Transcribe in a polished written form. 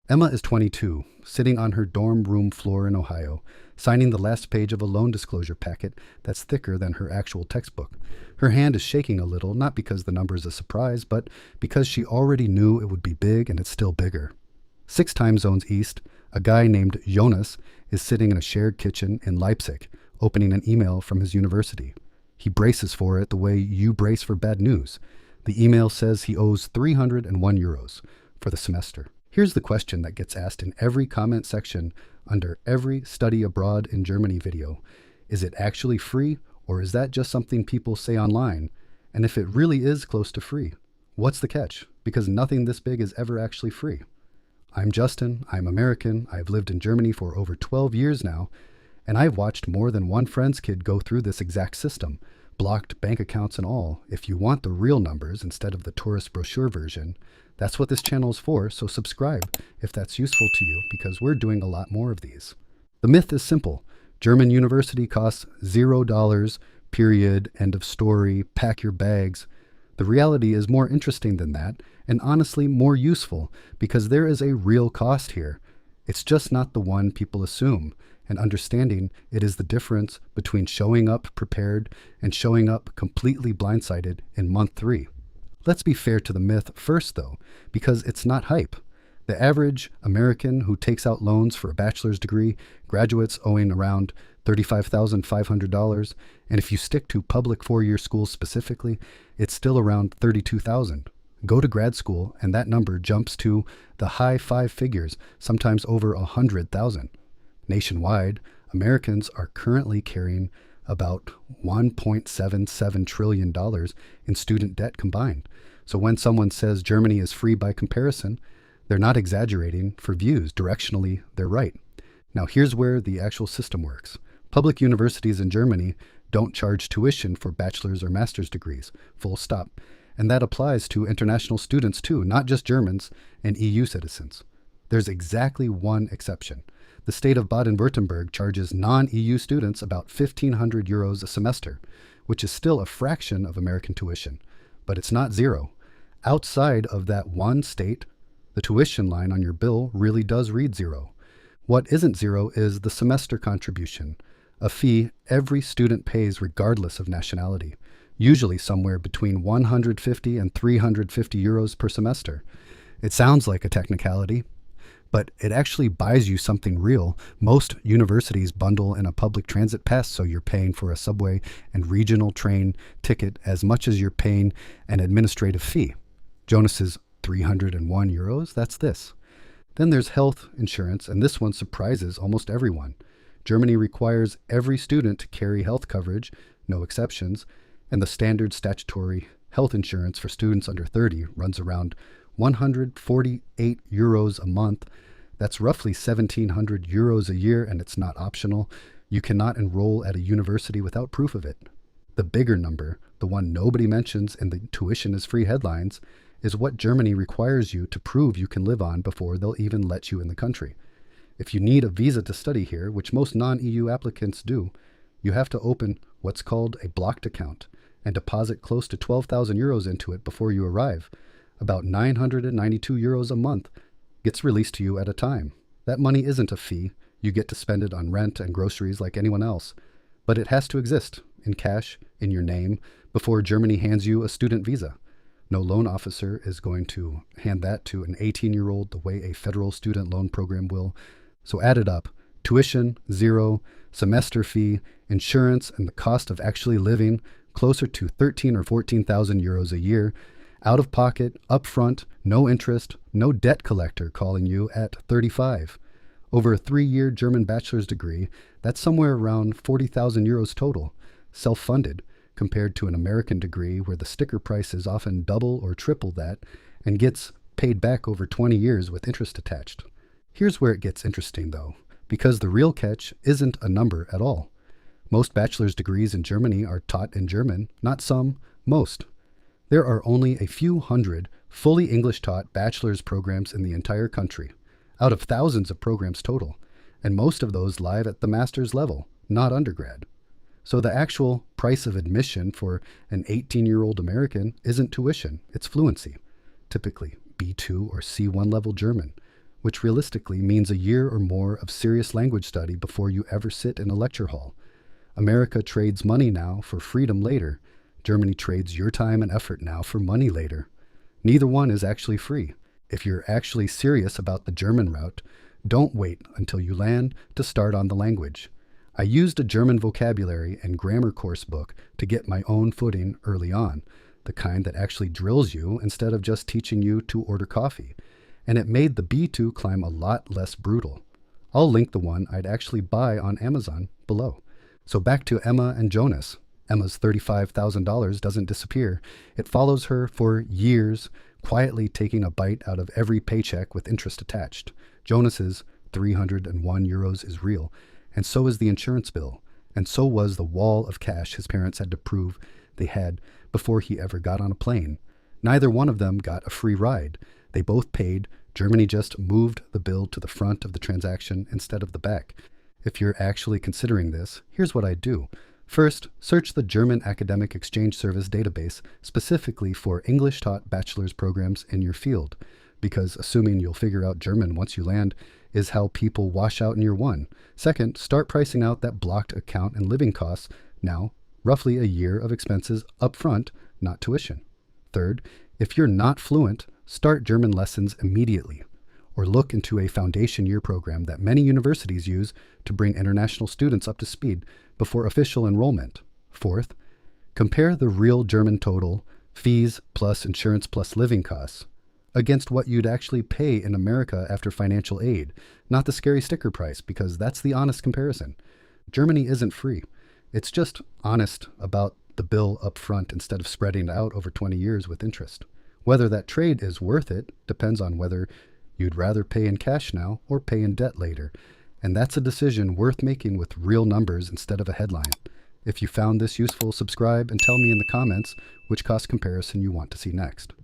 Emma is 22, sitting on her dorm room floor in Ohio, signing the last page of a loan disclosure packet that's thicker than her actual textbook. Her hand is shaking a little, not because the number is a surprise, but because she already knew it would be big and it's still bigger. 6 time zones east, a guy named Jonas is sitting in a shared kitchen in Leipzig, opening an email from his university. He braces for it the way you brace for bad news. The email says he owes €301 for the semester. Here's the question that gets asked in every comment section under every Study Abroad in Germany video. Is it actually free, or is that just something people say online? And if it really is close to free, what's the catch? Because nothing this big is ever actually free. I'm Justin, I'm American, I've lived in Germany for over 12 years now, and I've watched more than one friend's kid go through this exact system, blocked bank accounts and all. If you want the real numbers instead of the tourist brochure version, that's what this channel is for, so subscribe if that's useful to you, because we're doing a lot more of these. The myth is simple. German university costs $0, period, end of story, pack your bags. The reality is more interesting than that, and honestly more useful, because there is a real cost here. It's just not the one people assume, and understanding it is the difference between showing up prepared and showing up completely blindsided in month 3. Let's be fair to the myth first, though, because it's not hype. The average American who takes out loans for a bachelor's degree graduates owing around $35,500, and if you stick to public 4-year schools specifically, it's still around $32,000. Go to grad school, and that number jumps to the high 5 figures, sometimes over $100,000. Nationwide, Americans are currently carrying about $1.77 trillion in student debt combined. So when someone says Germany is free by comparison, they're not exaggerating for views. Directionally, they're right. Now here's where the actual system works. Public universities in Germany don't charge tuition for bachelor's or master's degrees, full stop. And that applies to international students too, not just Germans and EU citizens. There's exactly one exception. The state of Baden Württemberg charges non-EU students about €1,500 a semester, which is still a fraction of American tuition, but it's not zero. Outside of that one state, the tuition line on your bill really does read zero. What isn't zero is the semester contribution, a fee every student pays regardless of nationality, usually somewhere between €150 and €350 per semester. It sounds like a technicality, but it actually buys you something real. Most universities bundle in a public transit pass, so you're paying for a subway and regional train ticket as much as you're paying an administrative fee. Jonas's €301, that's this. Then there's health insurance, and this one surprises almost everyone. Germany requires every student to carry health coverage, no exceptions, and the standard statutory health insurance for students under 30 runs around €148 a month. That's roughly €1,700 a year, and it's not optional. You cannot enroll at a university without proof of it. The bigger number, the one nobody mentions in the tuition is free headlines, is what Germany requires you to prove you can live on before they'll even let you in the country. If you need a visa to study here, which most non-EU applicants do, you have to open what's called a blocked account and deposit close to €12,000 into it before you arrive. About €992 a month gets released to you at a time. That money isn't a fee. You get to spend it on rent and groceries like anyone else. But it has to exist in cash, in your name, before Germany hands you a student visa. No loan officer is going to hand that to an 18-year-old the way a federal student loan program will. So add it up. Tuition, zero, semester fee, insurance, and the cost of actually living closer to 13 or 14,000 euros a year. Out of pocket, upfront, no interest, no debt collector calling you at 35. Over a 3-year German bachelor's degree, that's somewhere around 40,000 euros total, self-funded, compared to an American degree where the sticker price is often double or triple that and gets paid back over 20 years with interest attached. Here's where it gets interesting though, because the real catch isn't a number at all. Most bachelor's degrees in Germany are taught in German, not some, most. There are only a few hundred fully English-taught bachelor's programs in the entire country, out of thousands of programs total, and most of those live at the master's level, not undergrad. So the actual price of admission for an 18-year-old American isn't tuition, it's fluency, typically B2 or C1 level German, which realistically means a year or more of serious language study before you ever sit in a lecture hall. America trades money now for freedom later. Germany trades your time and effort now for money later. Neither one is actually free. If you're actually serious about the German route, don't wait until you land to start on the language. I used a German vocabulary and grammar course book to get my own footing early on, the kind that actually drills you instead of just teaching you to order coffee. And it made the B2 climb a lot less brutal. I'll link the one I'd actually buy on Amazon below. So back to Emma and Jonas. Emma's $35,000 doesn't disappear. It follows her for years, quietly taking a bite out of every paycheck with interest attached. Jonas's 301 euros is real, and so is the insurance bill, and so was the wall of cash his parents had to prove they had before he ever got on a plane. Neither one of them got a free ride. They both paid. Germany just moved the bill to the front of the transaction instead of the back. If you're actually considering this, here's what I'd do. First, search the German Academic Exchange Service database specifically for English-taught bachelor's programs in your field, because assuming you'll figure out German once you land is how people wash out in year one. Second, start pricing out that blocked account and living costs now, roughly a year of expenses up front, not tuition. Third, if you're not fluent, start German lessons immediately, or look into a foundation year program that many universities use to bring international students up to speed before official enrollment. Fourth, compare the real German total, fees plus insurance plus living costs, against what you'd actually pay in America after financial aid, not the scary sticker price, because that's the honest comparison. Germany isn't free. It's just honest about the bill up front instead of spreading it out over 20 years with interest. Whether that trade is worth it depends on whether you'd rather pay in cash now or pay in debt later. And that's a decision worth making with real numbers instead of a headline. If you found this useful, subscribe and tell me in the comments which cost comparison you want to see next.